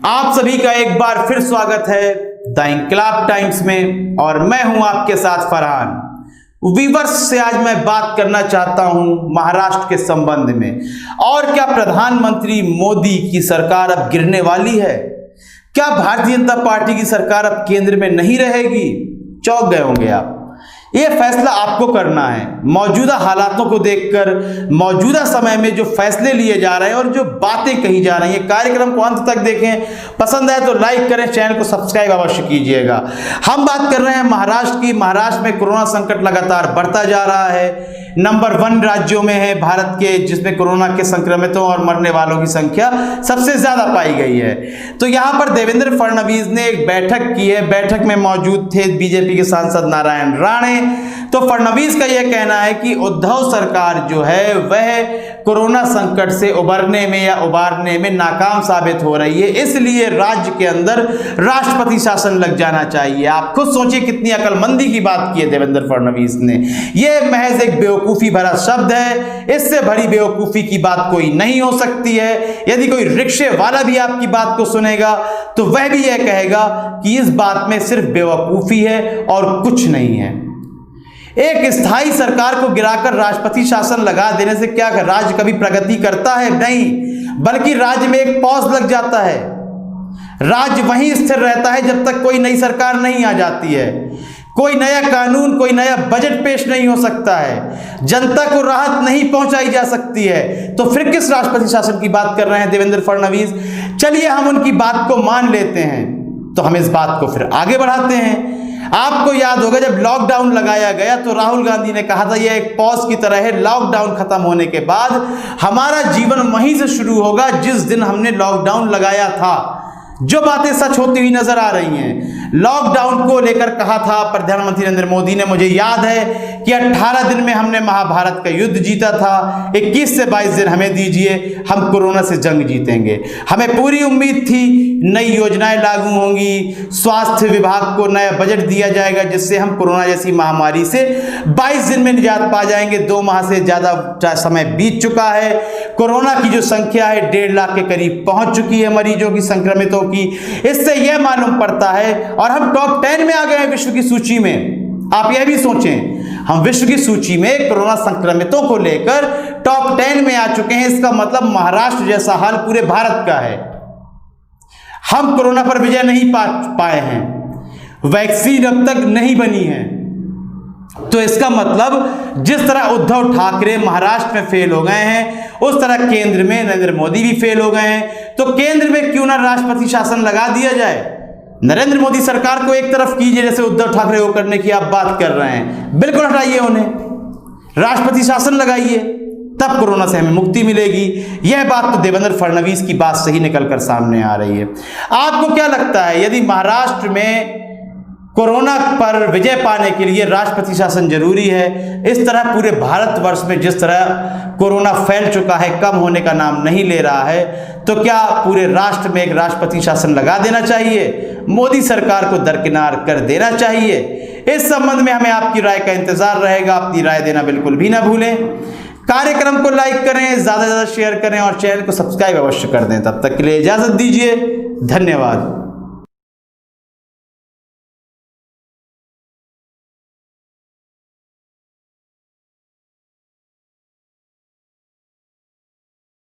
आप सभी का एक बार फिर स्वागत है द इंकलाब टाइम्स में और मैं हूं आपके साथ फरहान। वीवर्स से आज मैं बात करना चाहता हूं महाराष्ट्र के संबंध में। और क्या प्रधानमंत्री मोदी की सरकार अब गिरने वाली है? क्या भारतीय जनता पार्टी की सरकार अब केंद्र में नहीं रहेगी? चौंक गए होंगे आप। ये फैसला आपको करना है। मौजूदा हालातों को देखकर मौजूदा समय में जो फैसले लिए जा रहे हैं और जो बातें कही जा रही हैं, कार्यक्रम को अंत तक देखें। पसंद आए तो लाइक करें, चैनल को सब्सक्राइब अवश्य कीजिएगा। हम बात कर रहे हैं महाराष्ट्र की। महाराष्ट्र में कोरोना संकट लगातार बढ़ता जा रहा है। नंबर 1 राज्यों में है भारत के, जिसमें कोरोना के संक्रमितों और मरने वालों की संख्या सबसे ज्यादा पाई गई है। तो यहां पर देवेंद्र फडणवीस ने एक बैठक की है। बैठक में मौजूद थे बीजेपी के सांसद नारायण राणे। तो फडणवीस का यह कहना है कि उद्धव सरकार जो है वह कोरोना संकट से उबरने में या उबारने में नाकाम साबित हो रही है, इसलिए राज्य के अंदर राष्ट्रपति शासन लग जाना चाहिए। आप खुद सोचिए कितनी अक्लमंदी की बात की है देवेंद्र फडणवीस ने। यह महज एक बेवकूफी भरा शब्द है। इससे बड़ी बेवकूफी की बात कोई नहीं हो सकती है। यदि कोई रिक्शे वाला भी आपकी बात को सुनेगा तो वह भी यह कहेगा कि इस बात में सिर्फ बेवकूफी है और कुछ नहीं है। एक स्थायी सरकार को गिराकर राष्ट्रपति शासन लगा देने से क्या राज्य कभी प्रगति करता है? नहीं, बल्कि राज्य में एक पॉज लग जाता है। राज्य वहीं स्थिर रहता है जब तक कोई नई सरकार नहीं आ जाती है। कोई नया कानून, कोई नया बजट पेश नहीं हो सकता है, जनता को राहत नहीं पहुंचाई जा सकती है। तो फिर किस राष्ट्रपति शासन की बात कर रहे हैं देवेंद्र फडणवीस? चलिए हम उनकी बात को मान लेते हैं, तो हम इस बात को फिर आगे बढ़ाते हैं। आपको याद होगा जब लॉकडाउन लगाया गया तो राहुल गांधी ने कहा था यह एक पॉज की तरह है। लॉकडाउन खत्म होने के बाद हमारा जीवन वहीं से शुरू होगा जिस दिन हमने लॉकडाउन लगाया था। जो बातें सच होती हुई नजर आ रही हैं। लॉकडाउन को लेकर कहा था प्रधानमंत्री नरेंद्र मोदी ने, मुझे याद है कि 18 दिन में हमने महाभारत का युद्ध जीता था। 21 से 22 दिन हमें दीजिए, हम कोरोना से जंग जीतेंगे। हमें पूरी उम्मीद थी नई योजनाएं लागू होंगी, स्वास्थ्य विभाग को नया बजट दिया जाएगा जिससे हम कोरोना जैसी महामारी से 22 दिन में निजात पा जाएंगे। 2 माह से ज्यादा समय बीत चुका है। कोरोना की जो संख्या है 1.5 लाख के करीब पहुंच चुकी है मरीजों की, संक्रमितों की। इससे यह मालूम पड़ता है और हम टॉप 10 में आ गए हैं विश्व की सूची में। आप यह भी सोचें, हम विश्व की सूची में कोरोना संक्रमितों को लेकर टॉप 10 में आ चुके हैं। इसका मतलब महाराष्ट्र जैसा हाल पूरे भारत का है। हम कोरोना पर विजय नहीं पाए हैं, वैक्सीन अब तक नहीं बनी है। तो इसका मतलब जिस तरह उद्धव ठाकरे महाराष्ट्र में फेल हो गए हैं, उस तरह केंद्र में नरेंद्र मोदी भी फेल हो गए हैं। तो केंद्र में क्यों ना राष्ट्रपति शासन लगा दिया जाए? नरेंद्र मोदी सरकार को एक तरफ कीजिए जैसे उद्धव ठाकरे को करने की आप बात कर रहे हैं। बिल्कुल हटाइए उन्हें, राष्ट्रपति शासन लगाइए, तब कोरोना से हमें मुक्ति मिलेगी। यह बात तो देवेंद्र फडणवीस की बात से ही निकलकर सामने आ रही है। आपको क्या लगता है, यदि महाराष्ट्र में कोरोना पर विजय पाने के लिए राष्ट्रपति शासन जरूरी है? इस तरह पूरे भारतवर्ष में जिस तरह कोरोना फैल चुका है, कम होने का नाम नहीं ले रहा है, तो क्या पूरे राष्ट्र में एक राष्ट्रपति शासन लगा देना चाहिए? मोदी सरकार को दरकिनार कर देना चाहिए? इस संबंध में हमें आपकी राय का इंतजार रहेगा। अपनी राय देना बिल्कुल भी ना भूलें। कार्यक्रम को लाइक करें, ज्यादा से ज्यादा शेयर करें और चैनल को सब्सक्राइब अवश्य कर दें। तब तक के लिए इजाजत दीजिए। धन्यवाद।